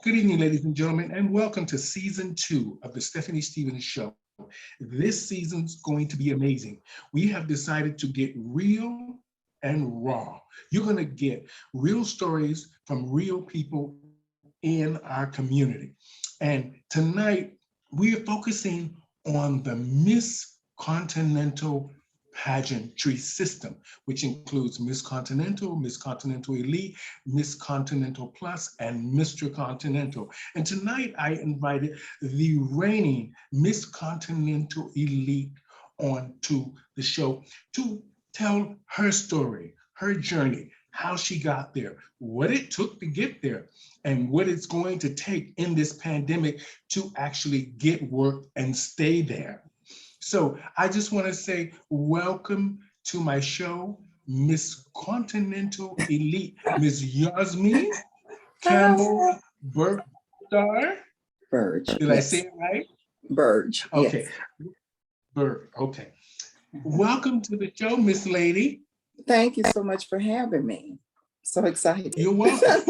Good evening, ladies and gentlemen, and welcome to season 2 of the Stephanie Stevens Show. This season's going to be amazing. We have decided to get real and raw. You're going to get real stories from real people in our community. And tonight, we are focusing on the Miss Continental pageantry system, which includes Miss Continental Elite, Miss Continental Plus, and Mr. Continental. And tonight I invited the reigning Miss Continental Elite onto the show to tell her story, her journey, how she got there, what it took to get there, and what it's going to take in this pandemic to actually get work and stay there. So I just want to say welcome to my show, Miss Continental Elite, Miss Yazmi Campbell Starr. Burge. Did I say it right? Burge. Okay. Yes. Burge. Okay. Welcome to the show, Miss Lady. Thank you so much for having me. So excited. You're welcome.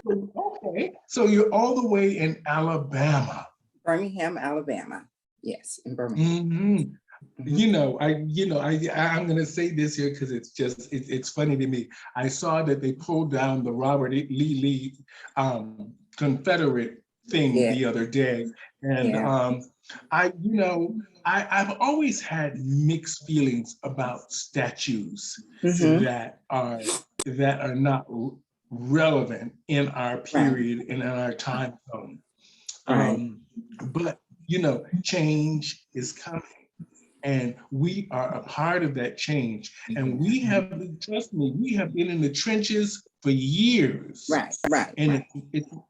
Okay. So you're all the way in Alabama. Birmingham, Alabama. Yes, in Birmingham. Mm-hmm. I'm going to say this here because it's funny to me. I saw that they pulled down the Robert E. Lee Confederate thing the other day, and I've always had mixed feelings about statues that are not relevant in our period and in our time zone. But change is coming, and we are a part of that change. And we have, trust me, we have been in the trenches for years. And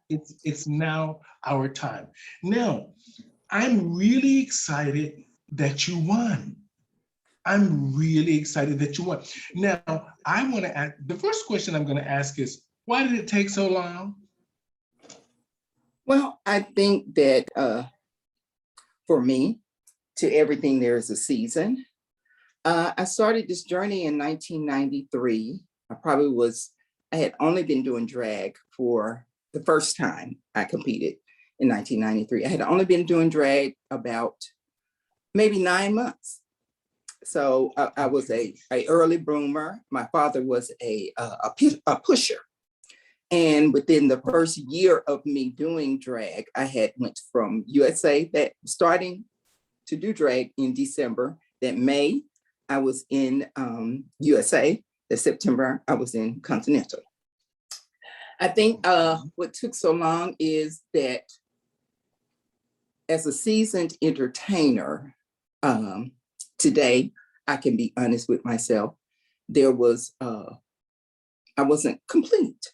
it's now our time. Now, I'm really excited that you won. I'm really excited that you won. Now, I want to ask, the first question I'm going to ask is, why did it take so long? Well, I think that for me, to everything, there is a season. I started this journey in 1993. I had only been doing drag for the first time I competed in 1993. I had only been doing drag about maybe 9 months. So I was a early bloomer. My father was a pusher. And within the first year of me doing drag, I had went from USA, that starting to do drag in December. That May, I was in USA. That September, I was in Continental. I think what took so long is that as a seasoned entertainer, today, I can be honest with myself, I wasn't complete.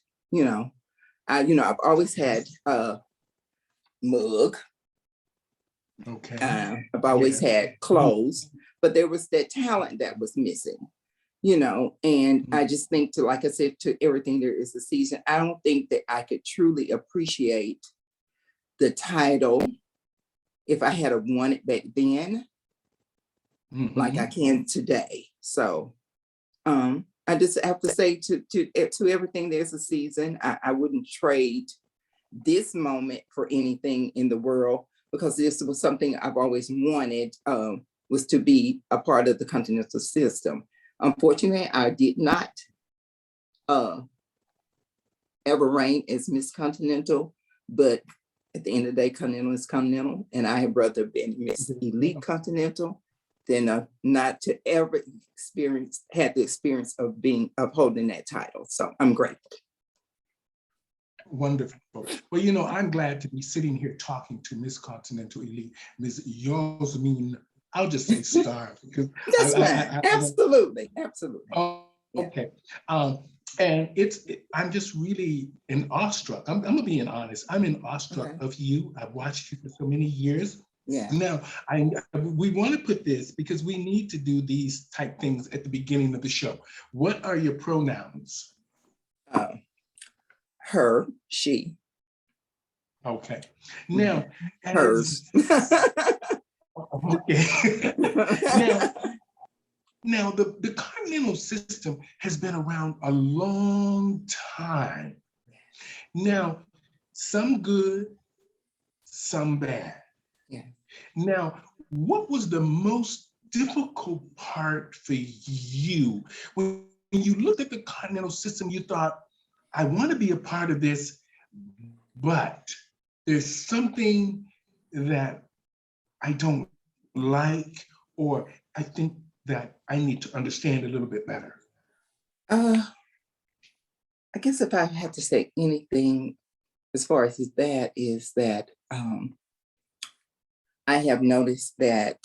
I've always had a mug. Okay. I've always had clothes, but there was that talent that was missing, and I just think like I said, to everything, there is a season. I don't think that I could truly appreciate the title if I had won it back then, like I can today. So, I just have to say to everything, there's a season. I wouldn't trade this moment for anything in the world, because this was something I've always wanted, was to be a part of the Continental system. Unfortunately, I did not ever reign as Miss Continental, but at the end of the day, Continental is Continental, and I had rather been Miss Elite Continental than not to ever had the experience of holding that title. So I'm grateful. Wonderful. Well, I'm glad to be sitting here talking to Miss Continental Elite, Miss Yosmein. I'll just say Starr because that's fine. Absolutely. Oh, okay. And I'm just really awestruck. I'm gonna be honest. I'm awestruck of you. I've watched you for so many years. Yeah. Now, we want to put this because we need to do these type things at the beginning of the show. What are your pronouns? Her, she. Okay. Now, hers. Okay. Now the Continental system has been around a long time. Now, some good, some bad. Yeah. Now, what was the most difficult part for you when you looked at the continental system? You thought, I want to be a part of this, but there's something that I don't like, or I think that I need to understand a little bit better. Uh, I guess if I had to say anything as far as that is that I have noticed that,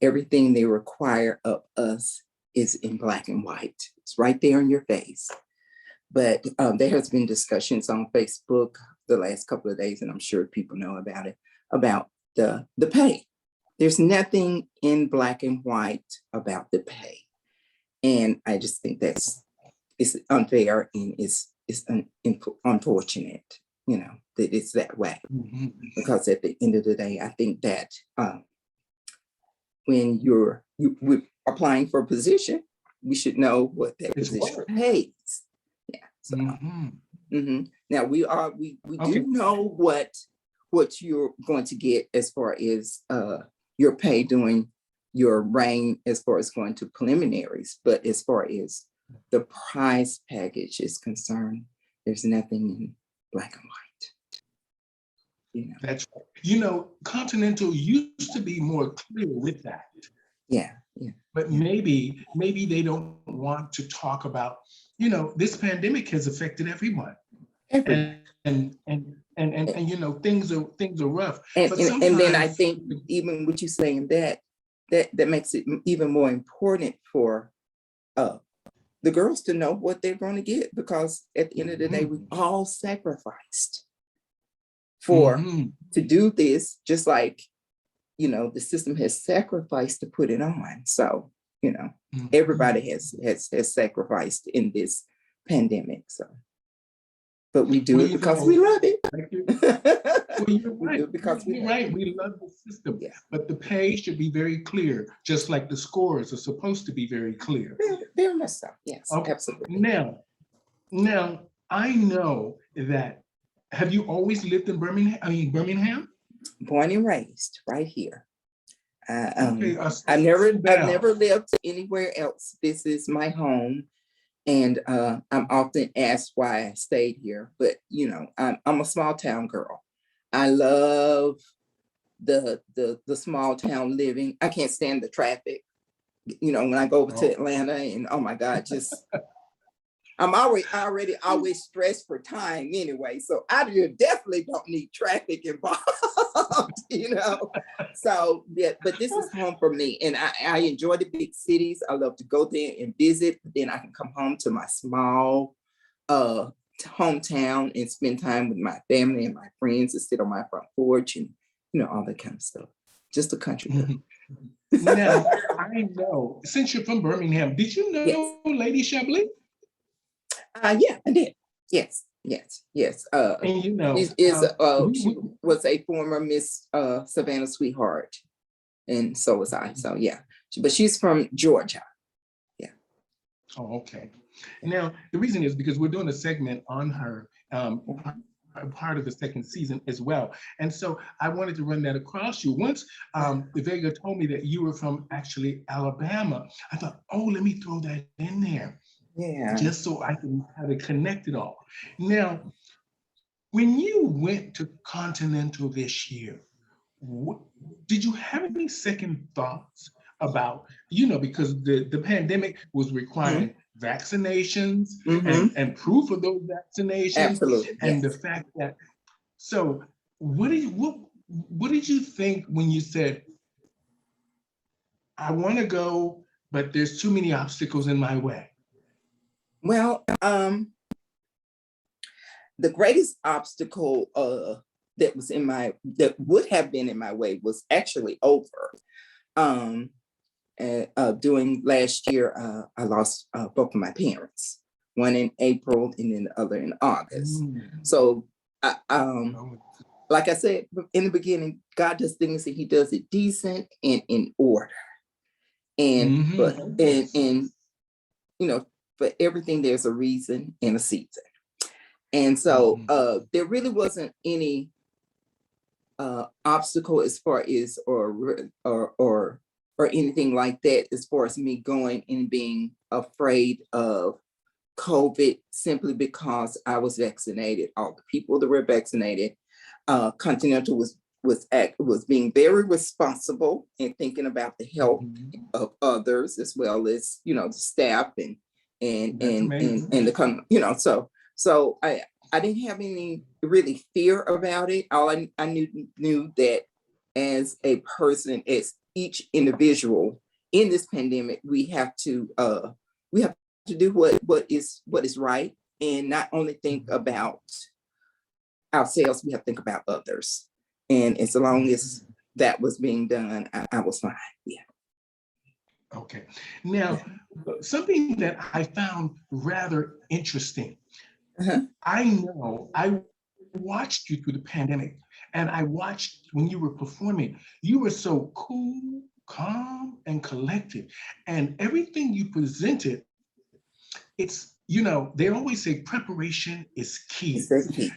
everything they require of us is in black and white. It's right there in your face. But there has been discussions on Facebook the last couple of days, and I'm sure people know about it, about the pay. There's nothing in black and white about the pay. And I just think it's unfair and it's unfortunate, that it's that way. Mm-hmm. Because at the end of the day, I think that when we're applying for a position, we should know what that position pays. Yeah. So, now we do know what you're going to get as far as your pay during your reign, as far as going to preliminaries, but as far as the prize package is concerned, there's nothing in black and white. That's right. Continental used to be more clear with that. Yeah. But maybe they don't want to talk about, this pandemic has affected everyone. And things are rough. And then I think even with you saying that makes it even more important for the girls to know what they're going to get, because at the end of the day, we've all sacrificed to do this, just like the system has sacrificed to put it on. So everybody has sacrificed in this pandemic. So, but we do it because we love it. You're right. Because we're right. We love the system. Yeah. But the pay should be very clear, just like the scores are supposed to be very clear. Very much so. Yes, okay. Absolutely. Now I know that. Have you always lived in Birmingham? Born and raised right here. I've never lived anywhere else. This is my home. And I'm often asked why I stayed here, but I'm a small town girl. I love the small town living. I can't stand the traffic. When I go over to Atlanta, and oh my God, just I'm already always stressed for time anyway. So I definitely don't need traffic involved, So yeah, but this is home for me. And I enjoy the big cities. I love to go there and visit, but then I can come home to my small hometown and spend time with my family and my friends and sit on my front porch and all that kind of stuff. Just a country girl. Now, I know, since you're from Birmingham, did you know Lady Chablis? Yeah, I did. Yes. And she was a former Miss Savannah Sweetheart, and so was I. So yeah, but she's from Georgia. Yeah. Oh, okay. Now the reason is because we're doing a segment on her, part of the second season as well, and so I wanted to run that across you. Once Vega told me that you were from actually Alabama, I thought, oh, let me throw that in there. Yeah. Just so I can have it connected all. Now, when you went to Continental this year, did you have any second thoughts about, because the pandemic was requiring vaccinations and proof of those vaccinations? Absolutely. And the fact that, so what did you think when you said, I want to go, but there's too many obstacles in my way? Well, the greatest obstacle that would have been in my way was actually over. During last year, I lost both of my parents, one in April and then the other in August. So, like I said in the beginning, God does things and He does it decent and in order. And for everything, there's a reason and a season. And so there really wasn't any obstacle as far as or anything like that as far as me going and being afraid of COVID, simply because I was vaccinated. All the people that were vaccinated, Continental was being very responsible in thinking about the health of others, as well as, you know, the staff and the so I didn't have any really fear about it. All I knew that as a person, as each individual in this pandemic, we have to do what is right, and not only think about ourselves, we have to think about others. And as long as that was being done, I was fine. Yeah. Okay. Now, something that I found rather interesting. I watched you through the pandemic, and I watched when you were performing, you were so cool, calm, and collected. And everything you presented, it's, you know, they always say preparation is key.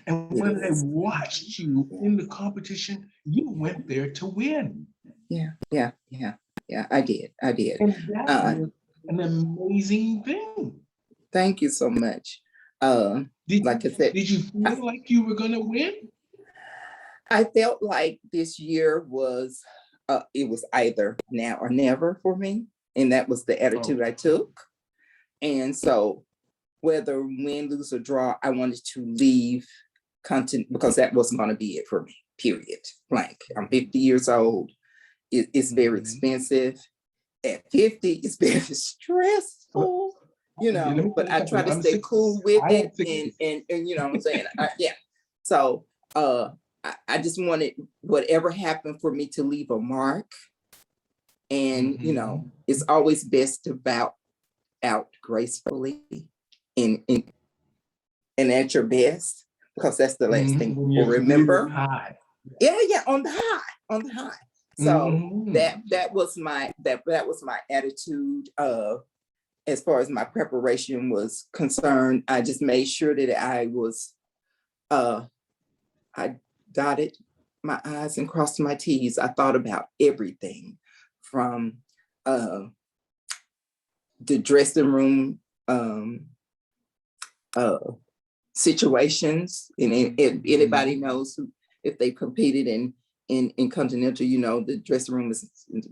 And when I watched you in the competition, you went there to win. Yeah, I did. And that was an amazing thing. Thank you so much. Like I said, did you feel like you were going to win? I felt like this year was, it was either now or never for me. And that was the attitude I took. And so whether win, lose, or draw, I wanted to leave content, because that wasn't going to be it for me, period, blank. I'm 50 years old. It's very expensive. At 50, it's very stressful, you know, but I try to stay cool with it. And you know what I'm saying? Yeah. So I just wanted whatever happened for me to leave a mark. And, you know, it's always best to bow out gracefully and at your best, because that's the last thing people remember. Yeah, on the high. So that was my attitude. As far as my preparation was concerned, I just made sure that I dotted my I's and crossed my T's. I thought about everything from the dressing room situations, and if anybody knows if they competed in Continental, you know, the dressing room is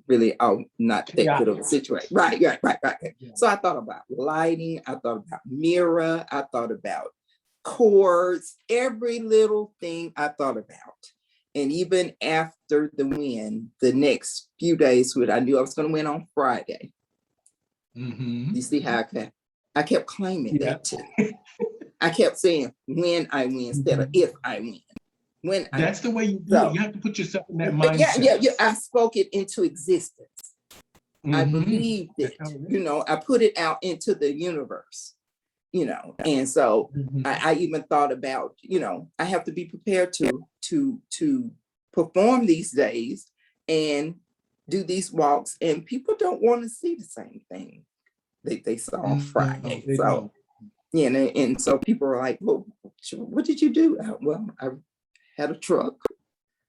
really not that good of a situation. Right. Yeah. So I thought about lighting, I thought about mirror, I thought about cords, every little thing I thought about. And even after the win, the next few days, I knew I was going to win on Friday. You see how I kept claiming that too. I kept saying when I win instead of if I win. That's the way you do it. You have to put yourself in that mindset. Yeah. I spoke it into existence. I believed it. You know, I put it out into the universe. You know, and so I even thought about, you know, I have to be prepared to perform these days and do these walks, and people don't want to see the same thing they saw on Friday. So, you know, and so people are like, well, what did you do? Well, I had a truck,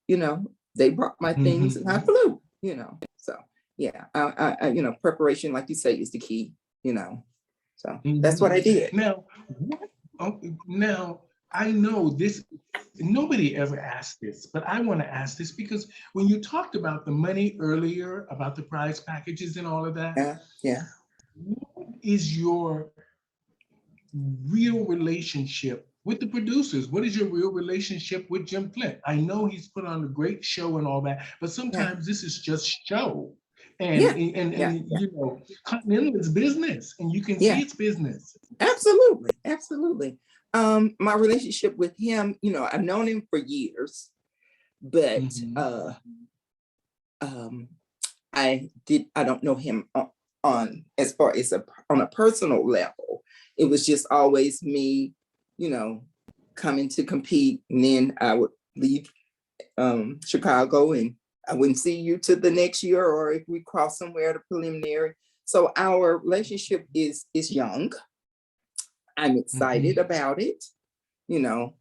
you know, they brought my things and I flew, you know. So yeah, I you know, preparation, like you say, is the key, you know. So that's what I did. Now, I know this, nobody ever asked this, but I want to ask this because when you talked about the money earlier, about the prize packages and all of that, yeah. What is your real relationship with the producers? What is your real relationship with Jim Flint? I know he's put on a great show and all that, but sometimes this is just show. And you know, Continental is business, and you can see it's business. Absolutely. My relationship with him, you know, I've known him for years, but I don't know him on as far as on a personal level. It was just always me, you know, coming to compete, and then I would leave Chicago and I wouldn't see you to the next year, or if we cross somewhere at a preliminary. So our relationship is young. I'm excited about it. you know,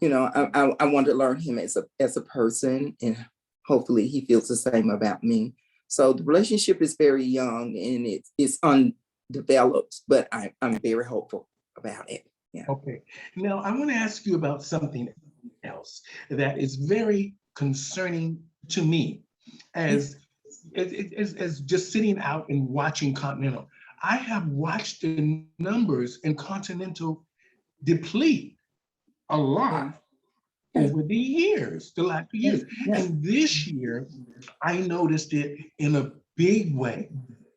I want to learn him as a person, and hopefully he feels the same about me. So the relationship is very young and it's undeveloped, but I'm very hopeful about it. Yeah. Okay. Now I want to ask you about something else that is very concerning to me as as just sitting out and watching Continental. I have watched the numbers in Continental deplete a Yeah. lot Yeah. over the years, the last few years. Yeah. And this year, I noticed it in a big way.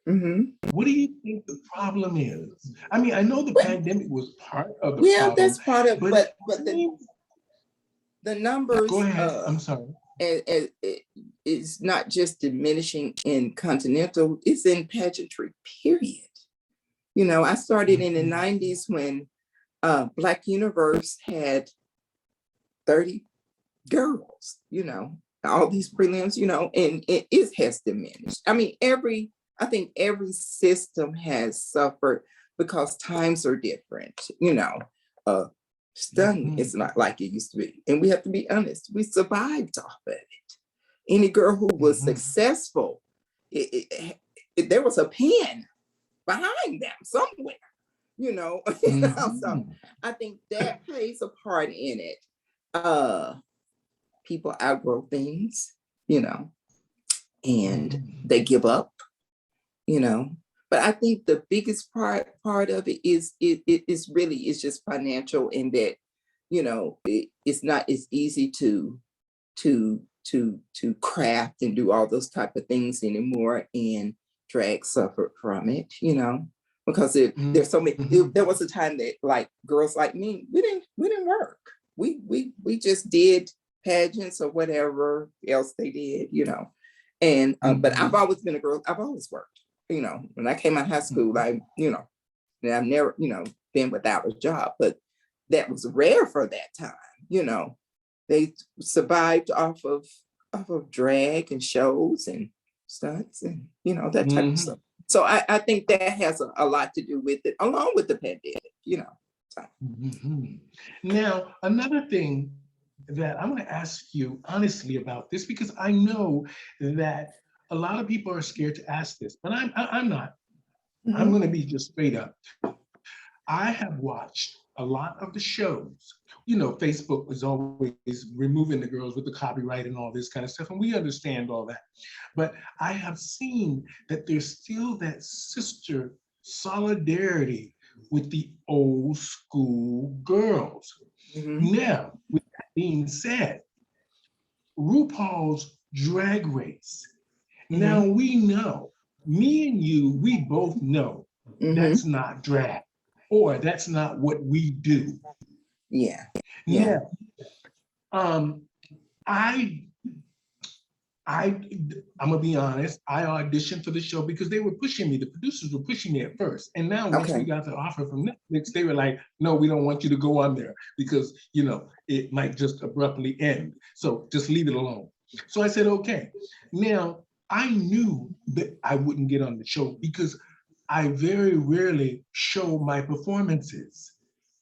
Mm-hmm. What do you think the problem is? I mean, I know the pandemic was part of the Yeah, problem, that's part of, but it but seems, the go numbers ahead, I'm sorry. it is not just diminishing in Continental, it's in pageantry, period. I started in the Mhm, 90s when Black Universe had 30 girls, all these prelims, and it has diminished. I mean, I think every system has suffered because times are different, uh, stunning mhm, is not like it used to be. And we have to be honest, we survived off of it. Any girl who was mhm, successful, there was a pen behind them somewhere, you know. So mhm, I think that plays a part in it. Uh, People outgrow things, you know, and mhm, they give up, you know. But I think the biggest part of it is it is really it's just financial in that, it's not as easy to craft and do all those type of things anymore, and drag suffered from it, because there's so many. mhm, There was a time that like girls like me, we didn't work. We just did pageants or whatever else they did, and but I've mhm, always been a girl. I've always worked. When I came out of high school, mhm, and I've never been without a job, but that was rare for that time. you know they survived off of drag and shows and stunts and that type of mhm, stuff. So I think that has a lot to do with it, along with the pandemic. So. mhm. Now, another thing that I'm going to ask you honestly about this, because I know that a lot of people are scared to ask this, but I'm not. I'm Mhm. going to be just straight up. I have watched a lot of the shows. Facebook is always removing the girls with the copyright and all this kind of stuff, and we understand all that. But I have seen that there's still that sister solidarity with the old school girls. Mhm. Now, with that being said, RuPaul's Drag Race. Now Mhm. we know, me and you, we both know that's Mhm. not drag, or that's not what we do. Yeah. Yeah. Now, um, I, I, I'm gonna be honest. I auditioned for the show because they were pushing me. The producers were pushing me at first, and now once we Okay. got the offer from Netflix, they were like, "No, we don't want you to go on there because it might just abruptly end. So just leave it alone." So I said, "Okay." Now I knew that I wouldn't get on the show because I very rarely show my performances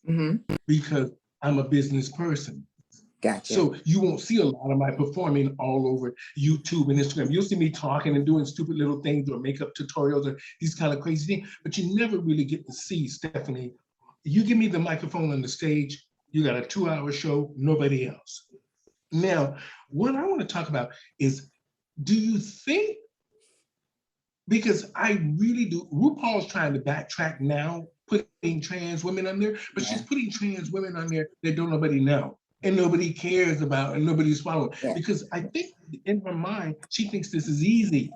Mhm. because I'm a business person. Gotcha. So you won't see a lot of my performing all over YouTube and Instagram. You'll see me talking and doing stupid little things or makeup tutorials or these kind of crazy things, but you never really get to see Stephanie. You give me the microphone on the stage, you got a 2-hour show, nobody else. Now, what I want to talk about is, do you think, because I really do, RuPaul's trying to backtrack now, putting trans women on there, but she's Yeah. putting trans women on there that don't nobody know and nobody cares about and nobody's following. Yeah. Because I think in her mind, she thinks this is easy.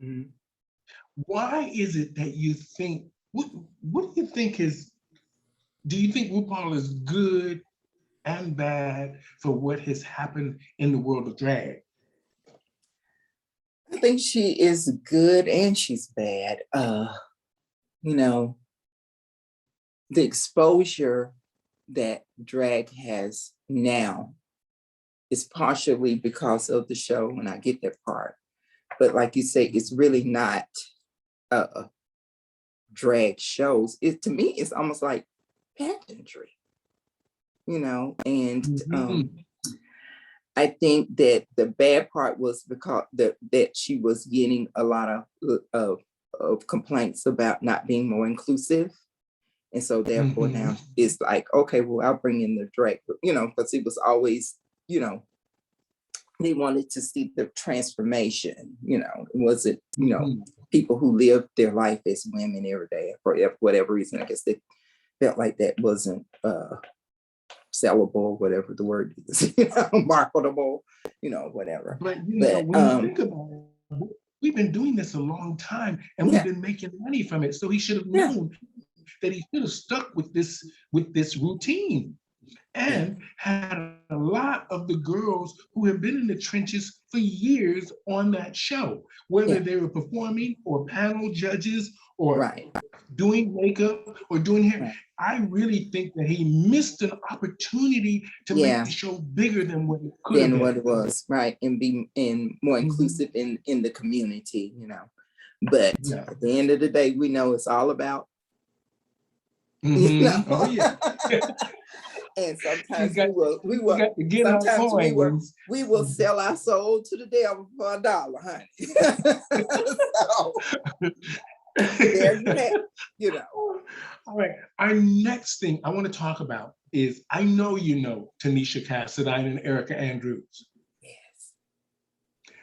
Mhm. Why is it that you think, what do you think do you think RuPaul is good and bad for what has happened in the world of drag? I think she is good and she's bad. You know, the exposure that drag has now is partially because of the show, and I get that part. But like you say, it's really not uh, drag shows. To me, it's almost like pageantry. and Mhm. I think that the bad part was because that she was getting a lot of complaints about not being more inclusive. And so therefore Mhm. now it's like, okay, well, I'll bring in the director, because it was always, they wanted to see the transformation, it wasn't, Mhm. people who lived their life as women every day for whatever reason. I guess they felt like that wasn't sellable, whatever the word is, marketable, whatever. But But when you think about it, we've been doing this a long time and we've yeah, been making money from it. So he should have yeah, known that he should have stuck with this routine yeah, and had a lot of the girls who have been in the trenches for years on that show, whether yeah, they were performing or panel judges or right, doing makeup or doing hair. right. I really think that he missed an opportunity to make Yeah, the show bigger than what it could have than what been. it was, right, and be more Mhm. inclusive in the community, But Yeah. at the end of the day, we know it's all about, you Hmm. Oh know. yeah. And We sometimes got we we will got to get our sometimes coins. we will sell our soul to the devil for $1, honey. So there you have, you know. All right. Our next thing I want to talk about is I know Tanisha Cassadine and Erica Andrews. Yes.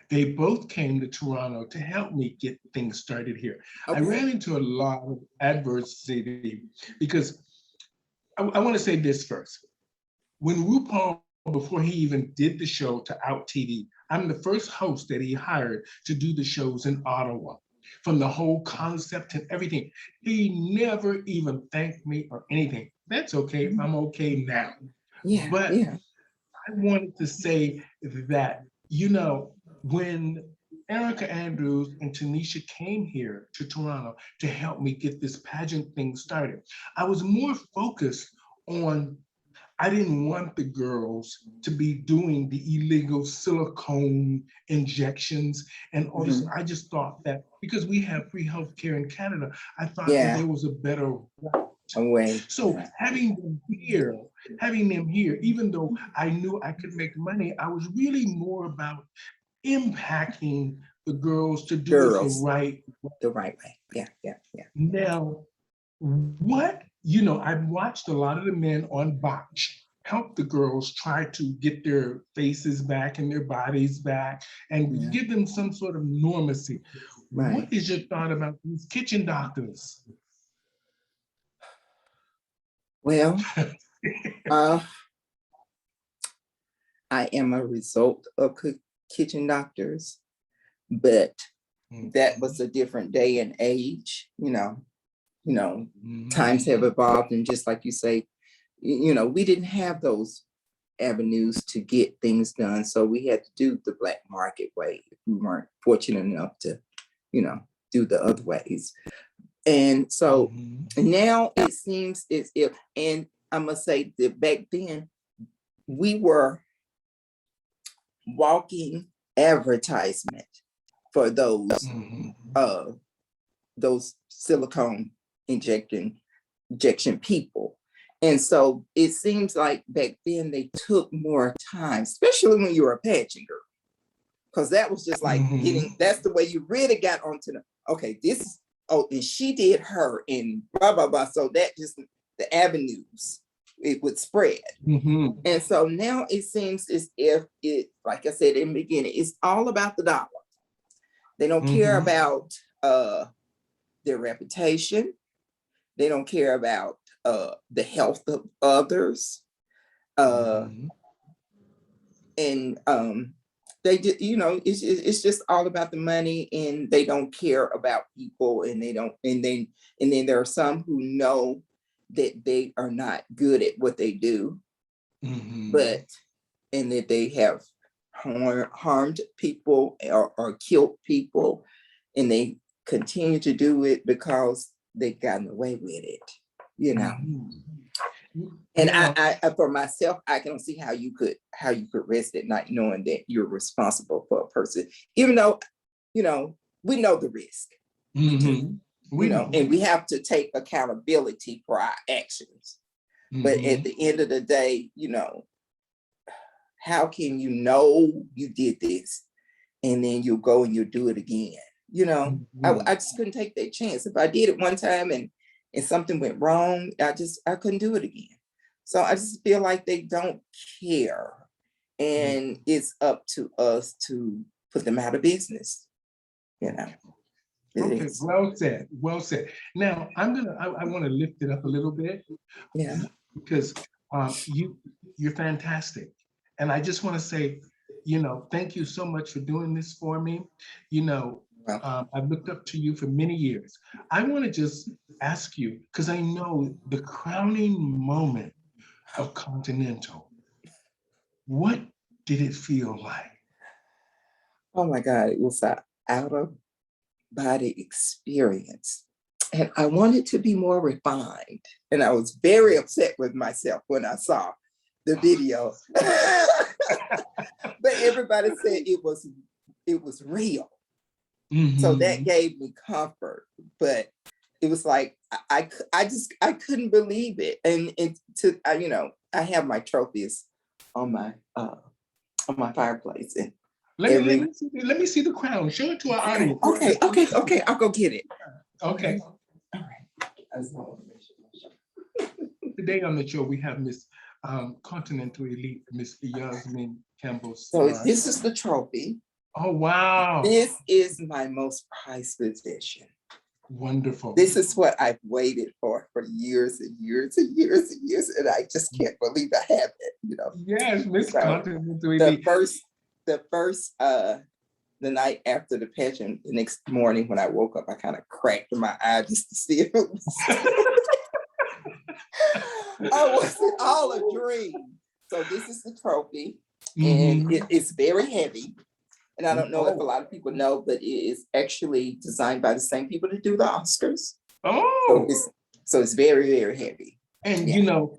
They both came to Toronto to help me get things started here. I Okay. ran into a lot of adversity because I want to say this first. When RuPaul, before he even did the show to Out TV, I'm the first host that he hired to do the shows in Ottawa. From the whole concept and everything, he never even thanked me or anything. That's okay. Mhm. I'm okay now. Yeah, But yeah. I wanted to say that, when Erica Andrews and Tanisha came here to Toronto to help me get this pageant thing started, I was more focused on I didn't want the girls to be doing the illegal silicone injections and all this. Mhm. I just thought that because we have free healthcare in Canada, I thought that Yeah, there was a better route. away. So Yeah. having them here, even though I knew I could make money, I was really more about impacting the girls to do it the Girls, right the right way. Yeah, yeah, yeah. now, I've watched a lot of the men on Botch help the girls try to get their faces back and their bodies back and Yeah, give them some sort of normacy. What right. is your thought about these kitchen doctors? Well, uh, I am a result of kitchen doctors, but that was a different day and age, times have Mhm. evolved. And just like you say, we didn't have those avenues to get things done. So we had to do the black market way if we weren't fortunate enough to, you know, do the other ways. And so Mhm. now it seems as if, and I must say that back then we were walking advertisement for Mhm. uh those silicone injection people. And so it seems like back then they took more time, especially when you were a pageant girl, because that was just like Mhm. that's the way you really got onto okay, this is, oh, and she did her and blah, blah, blah. So that just, the avenues, it would spread. Mhm. And so now it seems as if it, like I said in the beginning, it's all about the dollar. They don't care Mhm. about their reputation. They don't care about the health of others. Uh, Mhm. and they just, it's just all about the money, and they don't care about people, and they don't, and then there are some who know that they are not good at what they do, Mhm. but and that they have harmed people or killed people, and they continue to do it because they've gotten away with it. Mhm. And Now, for myself, I can see how you could rest at night knowing that you're responsible for a person, even though, we know the risk. We do, mhm. We know. and we have to take accountability for our actions. But at the end of the day, how can you know you did this and then you go and you do it again? I just couldn't take that chance. If I did it one time and something went wrong, I couldn't do it again. So I just feel like they don't care. And it's up to us to put them out of business. Okay, well said, well said. Now I want to lift it up a little bit. Yeah. Because you're fantastic. And I just want to say, thank you so much for doing this for me. I've looked up to you for many years. I want to just ask you, because I know the crowning moment of Continental, what did it feel like? Oh my God, it was an out of body experience. And I wanted to be more refined. And I was very upset with myself when I saw the video. But everybody said it was real. So that gave me comfort. But it was like I couldn't believe it. And I have my trophies on my fireplace. And let me see the crown. Show it to our audience. Okay. I'll go get it. Okay. All right. Today on the show, we have Miss Continental Elite, Miss Yazmi Campbell. So this is the trophy. Oh, wow. This is my most prized possession. Wonderful. This is what I've waited for years and years and years and years. And I just can't believe I have it, Yes, Miss Continental Elite. The night after the pageant, the next morning when I woke up, I kind of cracked my eye just to see if it was. Oh, was it all a dream? So this is the trophy, and it's very heavy. And I don't know if a lot of people know, but it is actually designed by the same people that do the Oscars. Oh, so it's very, very heavy. And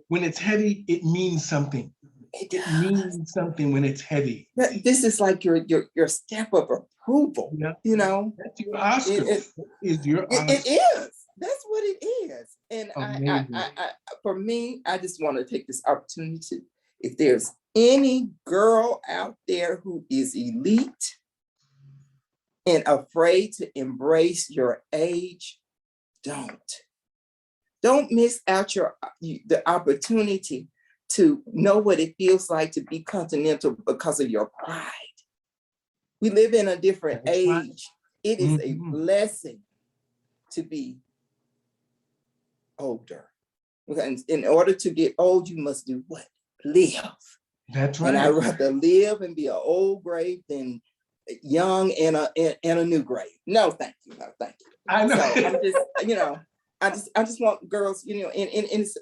when it's heavy, it means something. It means something when it's heavy. This is like your stamp of approval. That's your Oscar. It is. That's what it is. And I for me, I just want to take this opportunity. If there's any girl out there who is elite and afraid to embrace your age, don't miss out the opportunity to know what it feels like to be Continental because of your pride. We live in a different age. It is a blessing to be older. Because in order to get old, you must do what? Live. That's right. And I'd rather live and be an old grave than young and a new grave. No, thank you. No, thank you. I know. So I'm just, I just want girls, and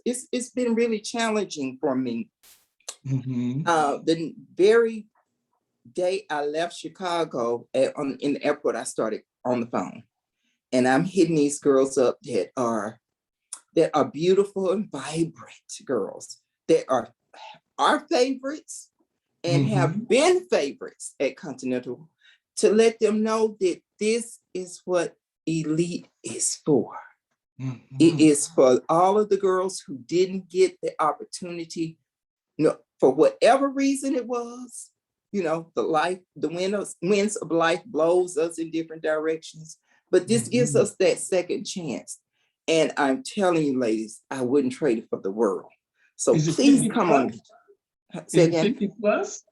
it's been really challenging for me. The very day I left Chicago in the airport, I started on the phone, and I'm hitting these girls up that are beautiful and vibrant girls that are our favorites and have been favorites at Continental, to let them know that this is what Elite is for. It is for all of the girls who didn't get the opportunity, for whatever reason it was. The winds of life blows us in different directions, but this gives us that second chance. And I'm telling you, ladies, I wouldn't trade it for the world. So please come on. Say again. 50 plus?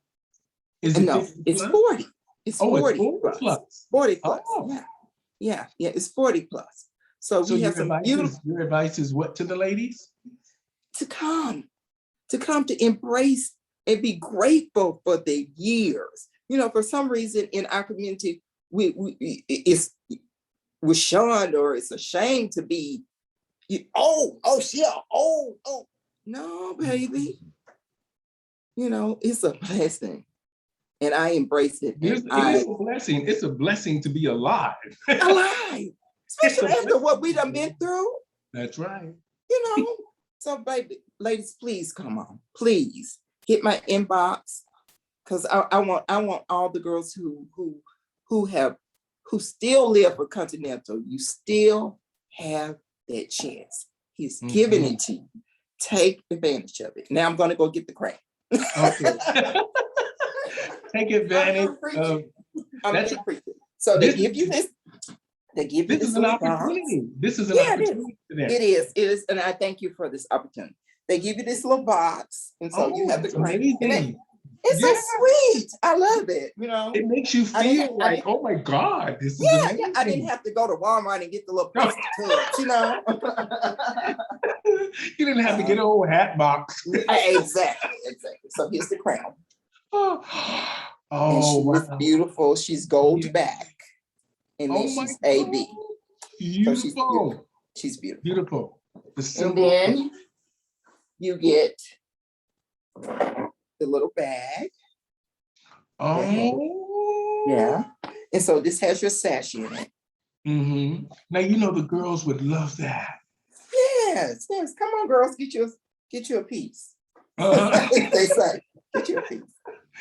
Is it no, 50 it's plus? 40. It's 40 it's 40 plus. 40 plus. Oh. Yeah, it's 40 plus. So we have some beautiful. Your advice is what to the ladies? To come to embrace and be grateful for the years. For some reason in our community, we're shunned, or it's a shame to be, no, baby. It's a blessing. And I embrace it. It is a blessing. It's a blessing to be alive. Alive. Especially after what we done been through. That's right. So baby, ladies, please come on. Please hit my inbox. Because I want all the girls who still live for Continental. You still have that chance. He's giving it to you. take advantage of it. Now I'm going to go get the crown. Okay. Take advantage of I'm that's getting preaching. So they give you this. They give you this this is an little box. opportunity. This is an Yeah, it is. opportunity for them. It is. It is. And I thank you for this opportunity. They give you this little box. And so you have the It's crown. amazing. It's Yeah. so sweet. I love it. You know, It makes you feel like, oh my God, this is amazing. yeah. I didn't have to go to Walmart and get the little plastic tubs, you know. You didn't have to get an old hat box. Exactly. So here's the crown. Oh, And she is wow. beautiful. She's gold Yeah. back. And then Oh my she's AB. God. So she's Beautiful. beautiful. She's beautiful. Beautiful. The And symbol. then you get the little bag. Oh. Yeah. And so this has your sash in it. Mm-hmm. Now, you know, the girls would love that. Yes. Come on, girls, get you a piece. Uh-huh. They say, get you a piece.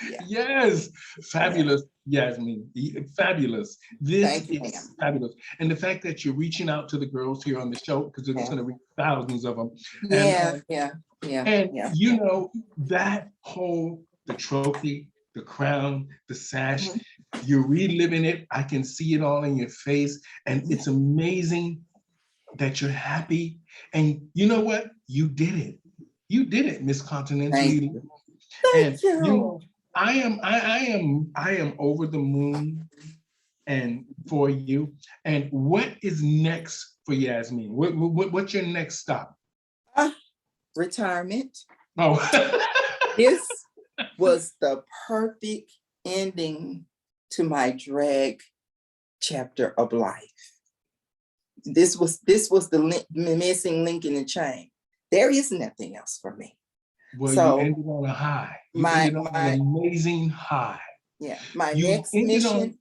Yeah. Yes, fabulous, Yasmin. Fabulous. This Thank you, is fabulous. And the fact that you're reaching out to the girls here on the show, because it's going to reach thousands of them. And, you know, that whole, the trophy, the crown, the sash, you're reliving it. I can see it all in your face. And it's amazing that you're happy. And you know what? You did it. You did it, Miss Continental Elite. Thank you. I am over the moon and for you. And what is next for Yasmin? What's your next stop? Retirement. Oh, This was the perfect ending to my drag chapter of life. This was the missing link in the chain. There is nothing else for me. well, So, you ended on a high. You ended on an amazing high. Yeah, my next mission.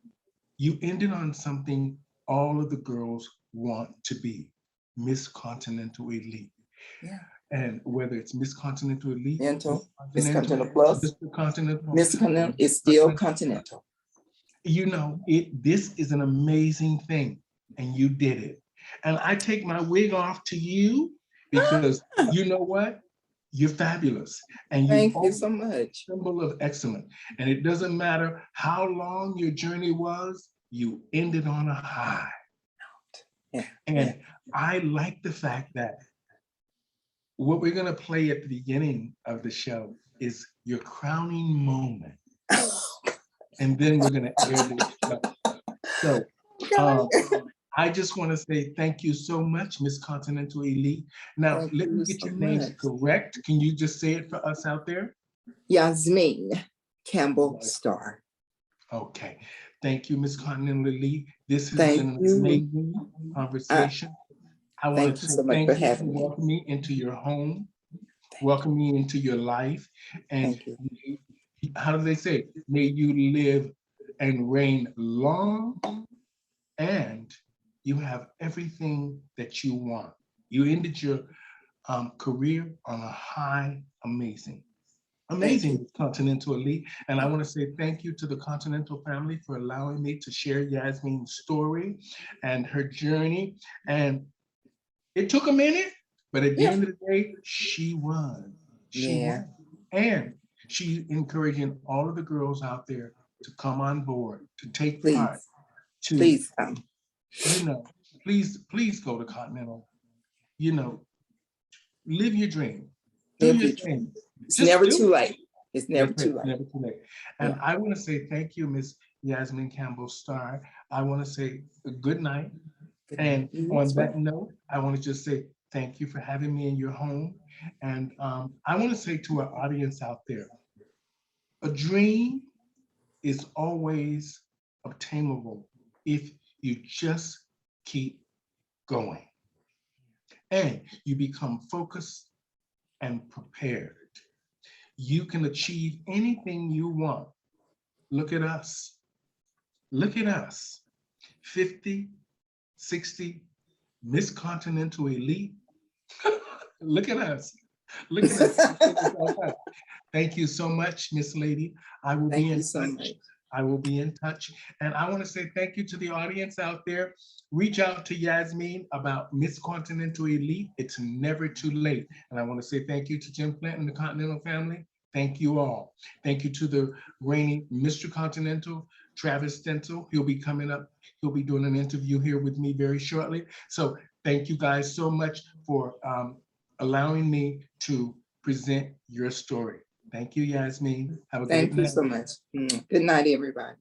You ended on something all of the girls want to be, Miss Continental Elite. Yeah. And whether it's Miss Continental Elite, Miss Continental Plus, Mr. Continental, Miss Continental is still Continental. You know, this is an amazing thing, and you did it. And I take my wig off to you because you know what? You're fabulous. And Thank you so much. Symbol of excellence. And it doesn't matter how long your journey was, you ended on a high. Yeah. And I like the fact that what we're going to play at the beginning of the show is your crowning moment. And then we're going to air this show. So I just want to say thank you so much, Miss Continental Elite. Now, let me get your names correct. Can you just say it for us out there? Yazmi Campbell Starr. Okay. Thank you, Miss Continental Elite. This has been an amazing conversation. I want to thank you for welcoming me into your home, welcome me into your life. And how do they say? May you live and reign long, and you have everything that you want. You ended your career on a high, amazing Continental Elite. And I want to say thank you to the Continental family for allowing me to share Yasmin's story and her journey. And it took a minute, but at the end of the day, she won. She won. And she's encouraging all of the girls out there to come on board, to take part. Please come. You know, please go to Continental. You know, live your dream. Do your thing. It's never too late. It's never too late. Never too late. And I want to say thank you, Miss Yazmin Campbell Starr. I want to say good night. And on that note, I want to just say thank you for having me in your home. And I want to say to our audience out there, a dream is always obtainable if you just keep going. And you become focused and prepared. You can achieve anything you want. Look at us. Look at us. 50, 60, Miss Continental Elite. Look at us. Look at us. Thank you so much, Miss Lady. I will be in touch. I will be in touch. And I want to say thank you to the audience out there. Reach out to Yazmi about Miss Continental Elite. It's never too late. And I want to say thank you to Jim Flint and the Continental family. Thank you all. Thank you to the reigning Mr. Continental, Travis Stencil. He'll be coming up. He'll be doing an interview here with me very shortly. So thank you guys so much for allowing me to present your story. Thank you, Yazmi. Have a Thank great you night. so much. Good night, everybody.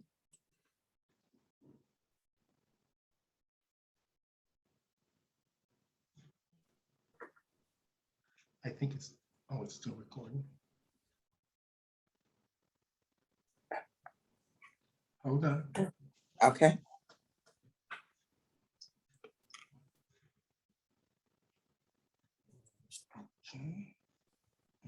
I think it's, oh, it's still recording. Hold on. Okay.